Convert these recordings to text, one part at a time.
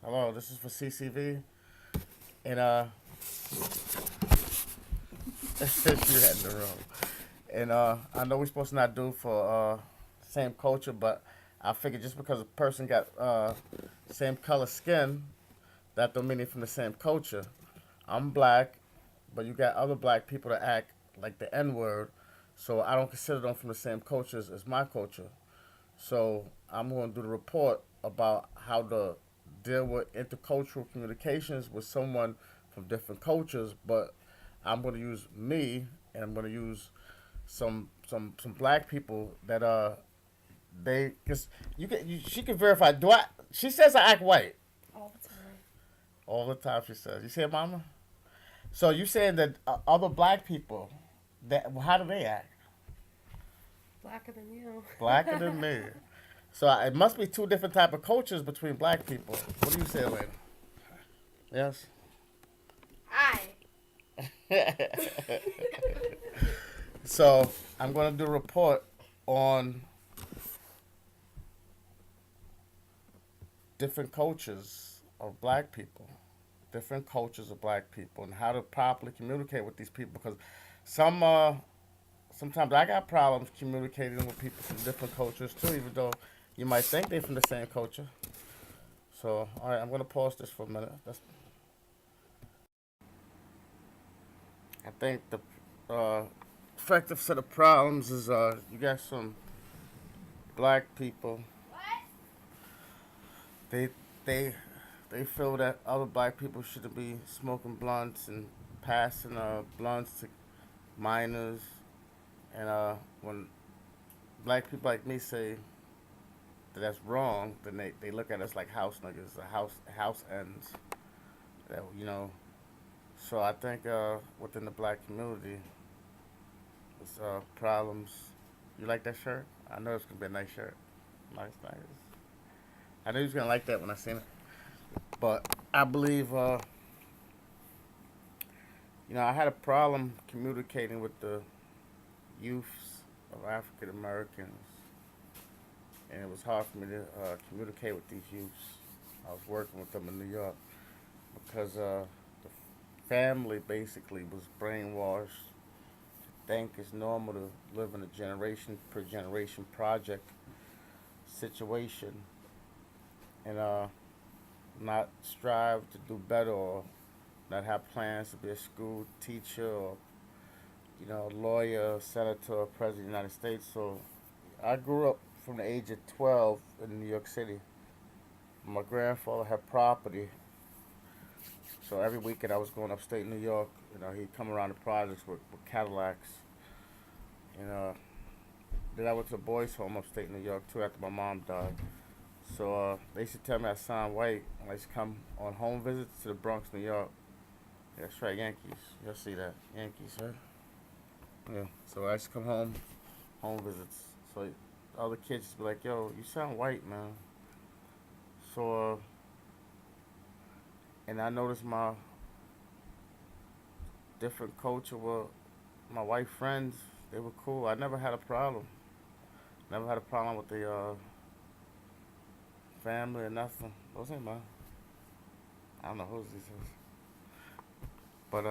Hello, this is for CCV, and you had in the room, and I know we're supposed to not do for same culture, but I figured just because a person got same color skin, that don't mean they're from the same culture. I'm black, but you got other black people that act like the N word, so I don't consider them from the same cultures as my culture. So I'm going to do the report about how to deal with intercultural communications with someone from different cultures. But I'm going to use me, and I'm going to use some black people that they because she can verify. Do I? She says I act white All the time. all the time. She says. You see it, Mama? So you saying that other black people that how do they act? Blacker than you. Blacker than me. So it must be two different type of cultures between black people. What do you say, Elena? Yes. Hi. So I'm going to do a report on different cultures of black people, different cultures of black people, and how to properly communicate with these people. Because some sometimes I got problems communicating with people from different cultures too, even though you might think they're from the same culture. So all right, I'm going to pause this for a minute. I think the effective set of problems is you got some black people. They they they feel that other black people shouldn't be smoking blunts and passing blunts to minors. And when black people like me say that that's wrong, then they look at us like house niggas, the house ends. That you know. So I think within the black community, it's problems. You like that shirt? I know it's gonna be a nice shirt. Nice, nice. I knew he was gonna like that when I seen it. But I believe, I had a problem communicating with the youths of African Americans, and it was hard for me to communicate with these youths. I was working with them in New York because the family basically was brainwashed to think it's normal to live in a generation per generation project situation and not strive to do better or not have plans to be a school teacher or lawyer, senator, or president of the United States. So I grew up from the age of 12 in New York City. My grandfather had property, so every weekend I was going upstate New York. He'd come around the projects with Cadillacs. And then I went to a boys' home upstate New York too after my mom died. So they used to tell me I sound white when I used to come on home visits to the Bronx, New York. Yeah, that's right, Yankees. You'll see that. Yankees, right? Yeah. So I used to come home visits. So all the kids used to be like, yo, you sound white, man. So, and I noticed my different culture with my white friends. They were cool. I never had a problem. Never had a problem with the family or nothing. Those ain't mine. I don't know whose this is. But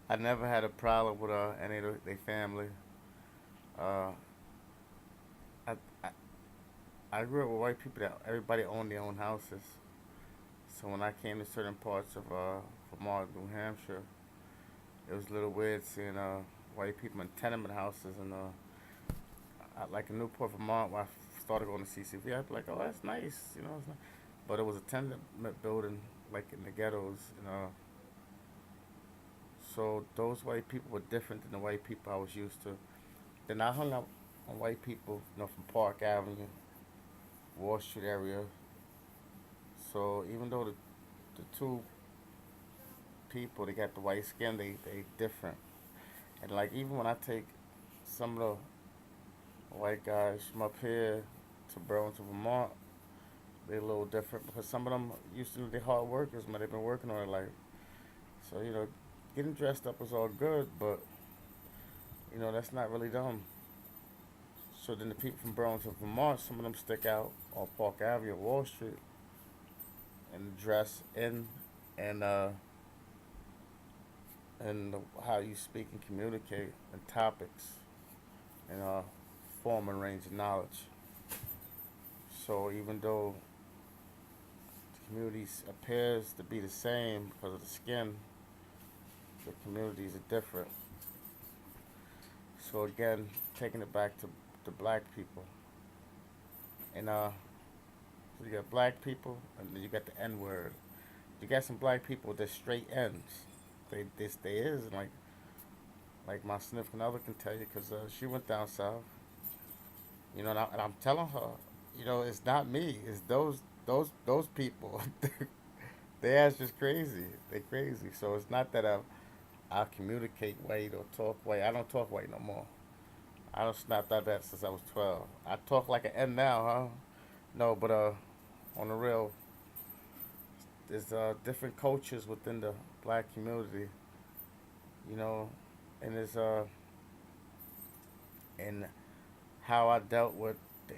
I never had a problem with any of their family. Uh, I, I I grew up with white people that everybody owned their own houses. So when I came to certain parts of Vermont, New Hampshire, it was a little weird seeing white people in tenement houses and like in Newport, Vermont, when I started going to CCV, I'd be like, oh, that's nice, It's nice. But it was a tenement building, like in the ghettos, So those white people were different than the white people I was used to. Then I hung out on white people, from Park Avenue, Wall Street area. So even though the two people they got the white skin, they different. And like even when I take some of the white guys from up here to Burlington, Vermont, they a little different because some of them used to be hard workers, man. They've been working on it like so. Getting dressed up is all good, but that's not really them. So then the people from Burlington, Vermont, some of them stick out on Park Avenue, Wall Street, and dress in and how you speak and communicate and topics and form and range of knowledge. So even though the communities appears to be the same because of the skin, the communities are different. So again, taking it back to the black people, and so you got black people, and then you got the N word. You got some black people with their straight ends. They is like my significant other can tell you, because she went down south. You know, and I'm telling her, you know, it's not me. It's those people. They ass just crazy. They crazy. So it's not that I communicate white or talk white. I don't talk white no more. I don't snap that since I was 12. I talk like an N now, huh? No, but on the real, there's different cultures within the black community, you know, and there's and how I dealt with the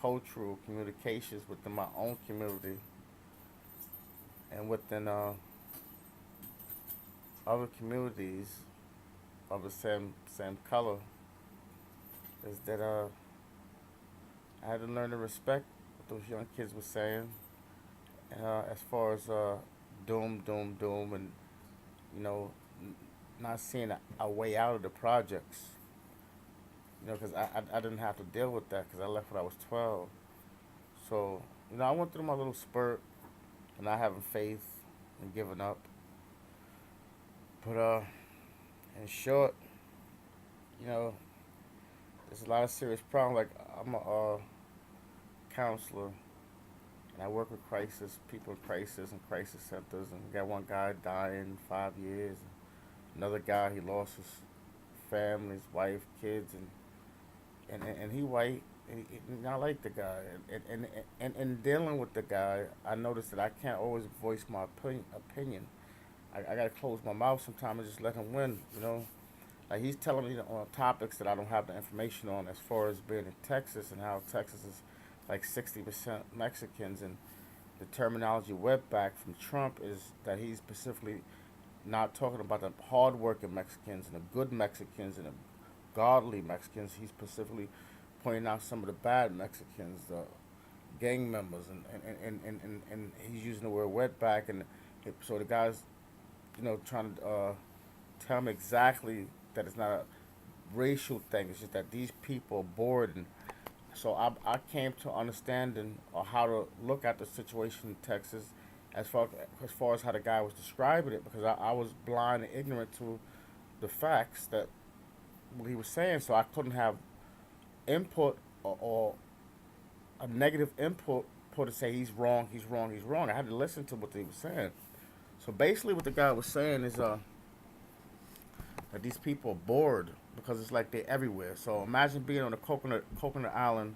intercultural communications within my own community and within other communities of the same color is that I had to learn to respect what those young kids were saying, as far as doom, doom, doom, and you know, not seeing a way out of the projects. You know, because I didn't have to deal with that because I left when I was 12. So you know, I went through my little spurt and not having faith and giving up. But in short, you know, there's a lot of serious problems. Like I'm a counselor, and I work with crisis people in crisis and crisis centers. And we got one guy dying 5 years. Another guy, he lost his family, his wife, kids, and he white. And I like the guy, and dealing with the guy, I noticed that I can't always voice my opinion. I gotta close my mouth sometimes and just let him win. You know, like he's telling me on topics that I don't have the information on, as far as being in Texas and how Texas is like 60% Mexicans, and the terminology wetback from Trump is that he's specifically not talking about the hardworking Mexicans and the good Mexicans and the godly Mexicans. He's specifically pointing out some of the bad Mexicans, the gang members, and he's using the word wetback, and so the guys, you know, trying to tell me exactly that it's not a racial thing. It's just that these people are bored, and so I came to understanding or how to look at the situation in Texas, as far as how the guy was describing it, because I was blind and ignorant to the facts that what he was saying, so I couldn't have input or a negative input to say he's wrong, he's wrong, he's wrong. I had to listen to what he was saying. So basically, what the guy was saying is that these people are bored because it's like they're everywhere. So imagine being on a coconut island,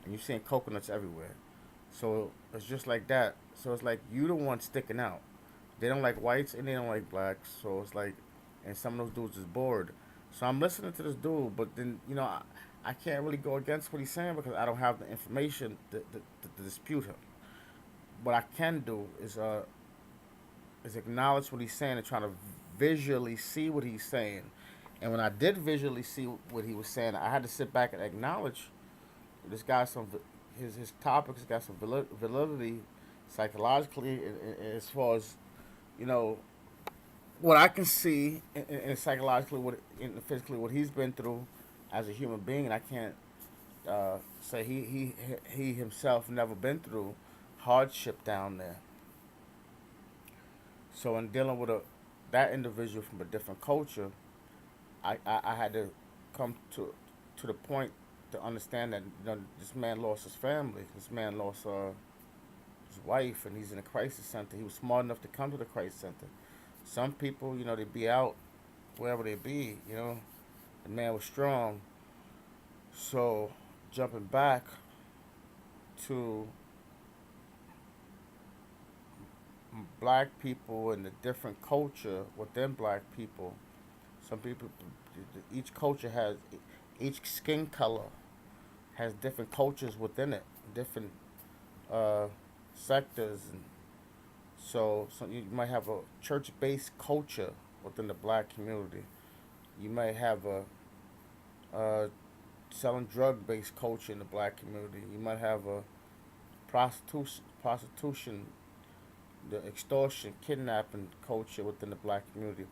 and you're seeing coconuts everywhere. So it's just like that. So it's like you the one sticking out. They don't like whites and they don't like blacks. So it's like, and some of those dudes is bored. So I'm listening to this dude, but then you know I can't really go against what he's saying because I don't have the information to dispute him. What I can do is acknowledge what he's saying and try to visually see what he's saying. And when I did visually see what he was saying, I had to sit back and acknowledge this guy some his topics got some validity psychologically, as far as you know what I can see, and psychologically what and physically what he's been through as a human being. And I can't say he himself never been through hardship down there. So in dealing with that individual from a different culture, I had to come to the point to understand that you know this man lost his family. This man lost his wife, and he's in a crisis center. He was smart enough to come to the crisis center. Some people, you know, they be out wherever they be. You know, the man was strong. So jumping back to black people and the different culture within black people. Some people, each culture has each skin color has different cultures within it, different uh, sectors, and so you might have a church-based culture within the black community. You might have a selling drug-based culture in the black community. You might have a prostitution, the extortion, kidnapping culture within the black community.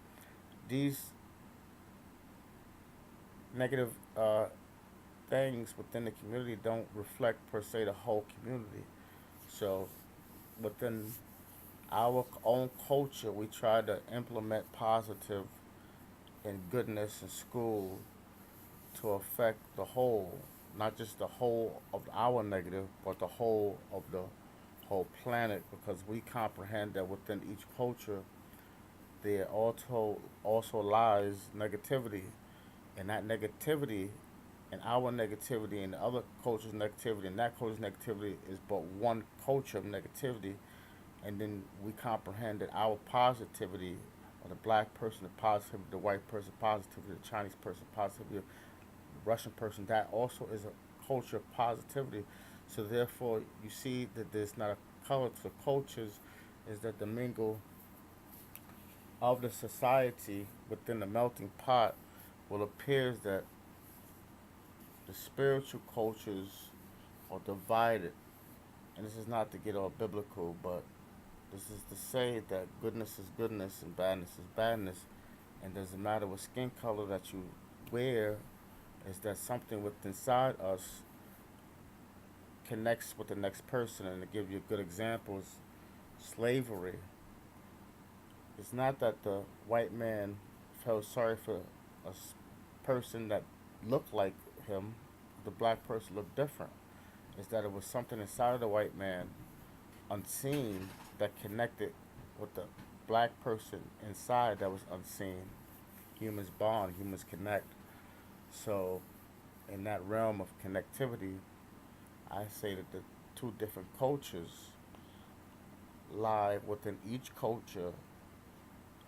These negative things within the community don't reflect per se the whole community. So within our own culture, we try to implement positive and goodness in school to affect the whole, not just the whole of our negative, but the whole of the whole planet, because we comprehend that within each culture there also lies negativity, and that negativity and our negativity and the other culture's negativity and that culture's negativity is but one culture of negativity, and then we comprehend that our positivity, or the black person positivity, the white person positivity, the Chinese person positivity, the Russian person, that also is a culture of positivity. So therefore, you see that there's not a color to the cultures, is that the mingle of the society within the melting pot will appears that the spiritual cultures are divided. And this is not to get all biblical, but this is to say that goodness is goodness and badness is badness. And doesn't matter what skin color that you wear, is that something within inside us connects with the next person. And to give you a good example is slavery. It's not that the white man felt sorry for person that looked like him, the black person looked different. It's that it was something inside of the white man, unseen, that connected with the black person inside that was unseen. Humans bond, humans connect. So, in that realm of connectivity, I say that the two different cultures lie within each culture,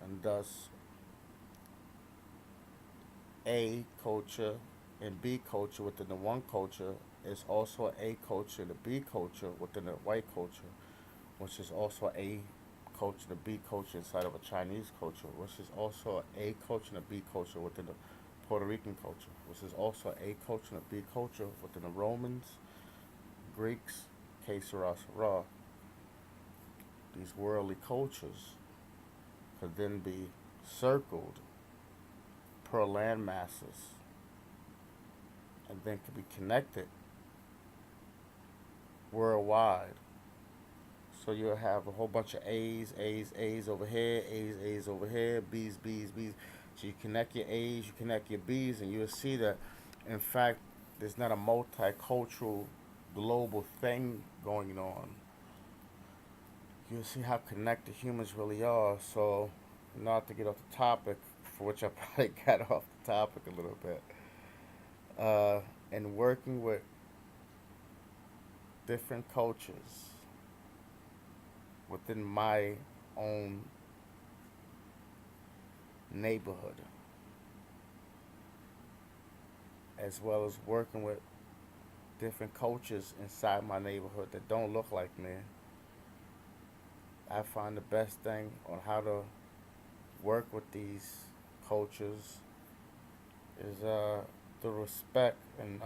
and thus A culture and B culture within the one culture is also A culture, the B culture within the white culture, which is also A culture, the B culture inside of a Chinese culture, which is also A culture and a B culture within the Puerto Rican culture, which is also A culture and a B culture within the Romans, Greeks, Que Sera Sera. These worldly cultures could then be circled per land masses and then could be connected worldwide. So you'll have a whole bunch of A's over here, A's over here, B's. So you connect your A's, you connect your B's, and you'll see that, in fact, there's not a multicultural global thing going on. You'll see how connected humans really are. So, not to get off the topic, for which I probably got off the topic a little bit, uh, and working with different cultures within my own neighborhood, as well as working with different cultures inside my neighborhood that don't look like me. I find the best thing on how to work with these cultures is the respect and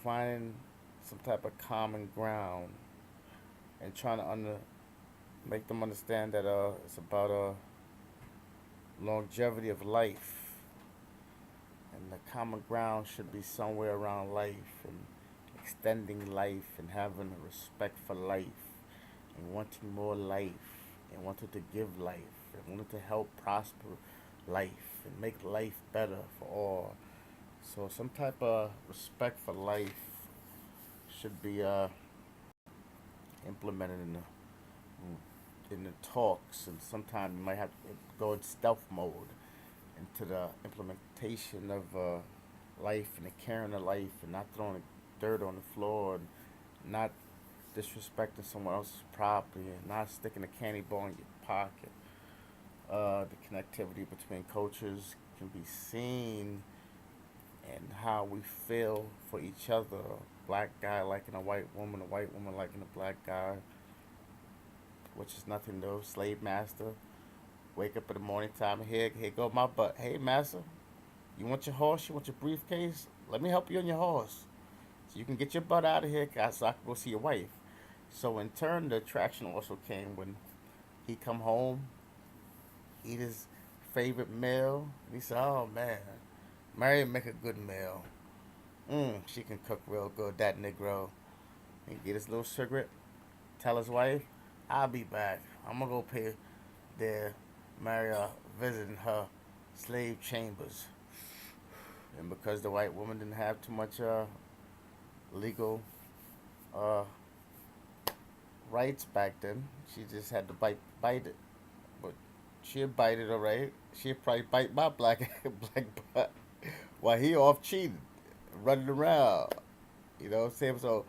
finding some type of common ground and trying to make them understand that it's about longevity of life, and the common ground should be somewhere around life and extending life and having a respect for life and wanting more life and wanting to give life and wanting to help prosper life and make life better for all. So some type of respect for life should be implemented in the talks, and sometimes you might have to go in stealth mode into the implementation of life and the caring of life, and not throwing dirt on the floor, and not disrespecting someone else's property, and not sticking a candy bar in your pocket. The connectivity between cultures can be seen and how we feel for each other. A black guy liking a white woman liking a black guy, which is nothing new. Slave master, wake up in the morning time, here go my butt. Hey master, you want your horse? You want your briefcase? Let me help you on your horse, so you can get your butt out of here, so I can go see your wife. So in turn, the attraction also came when he come home, eat his favorite meal, and he said, "Oh man, Mary make a good meal. She can cook real good, that Negro." He get his little cigarette, tell his wife, "I'll be back. I'm gonna go pay their Mary visiting her slave chambers." And because the white woman didn't have too much legal uh, rights back then, she just had to bite it. But she'd bite it alright. She'd probably bite my black butt while he off cheating, running around. You know what I'm saying? So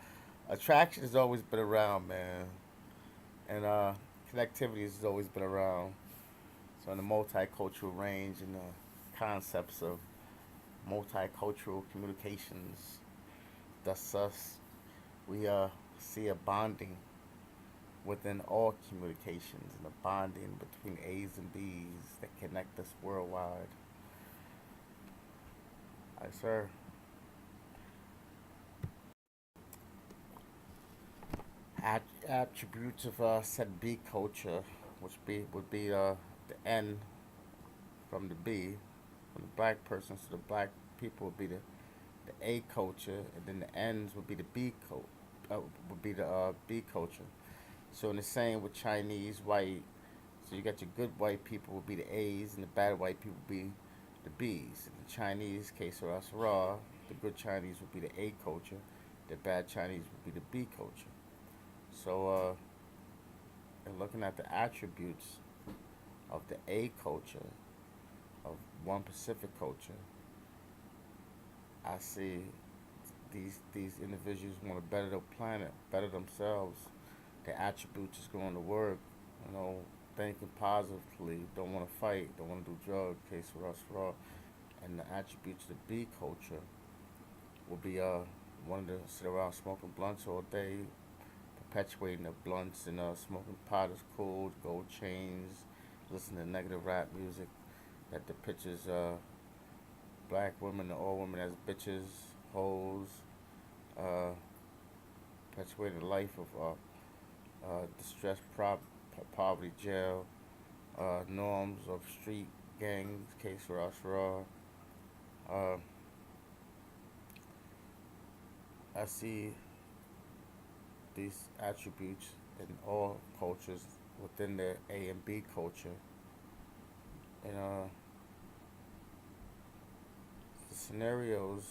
attraction has always been around, man. And connectivity has always been around. So in the multicultural range and the concepts of multicultural communications, thus us, we see a bonding within all communications and a bonding between A's and B's that connect us worldwide. I sir. Attributes of said B culture, which would be the N from the B, from the black person, so the black people would be the A culture, and then the N's would be the would be the B culture. So in the same with Chinese white, so you got your good white people would be the A's, and the bad white people would be the B's. In the Chinese case, or raw, the good Chinese would be the A culture, the bad Chinese would be the B culture. So and looking at the attributes of the A culture, of one Pacific culture, I see these individuals want to better the planet, better themselves. Their attributes is going to work, you know, thinking positively, don't want to fight, don't want to do drugs, case for us raw. And the attributes of the B culture will be wanting to sit around smoking blunts all day, perpetuating the blunts and smoking pot is cool, gold chains, listen to negative rap music that depicts black women and all women as bitches, hoes, uh, perpetuating the life of distress, poverty, jail, norms of street gangs, case Ross Raw. Uh, I see these attributes in all cultures within the A and B culture, and the scenarios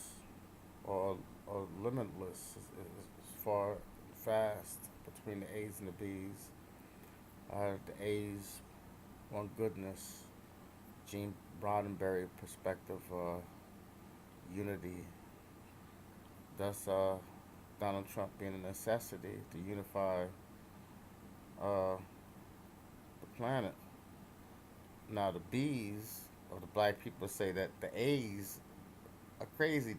are, are limitless as far fast between the A's and the B's. The A's want goodness, Gene Roddenberry perspective, unity. Thus, Donald Trump being a necessity to unify uh, the planet. Now, the B's of the black people say that the A's are crazy.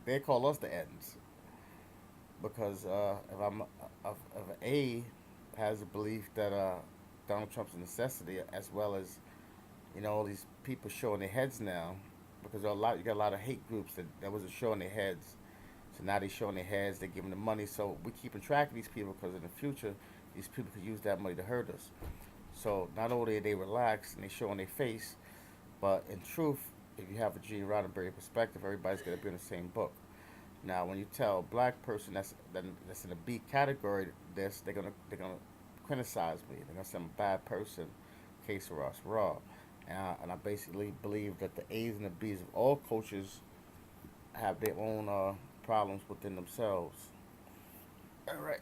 They call us the N's because if an A has a belief that Donald Trump's a necessity, as well as all these people showing their heads now, because you got a lot of hate groups that wasn't showing their heads. So now they're showing their heads, they're giving them money. So we're keeping track of these people because in the future, these people could use that money to hurt us. So not only are they relaxed and they showing their face, but in truth, if you have a Gene Roddenberry perspective, everybody's gonna be in the same book. Now, when you tell a black person that's in a B category, they're gonna criticize me. They're gonna say I'm a bad person, case Ross Raw, and I basically believe that the A's and the B's of all cultures have their own problems within themselves. All right.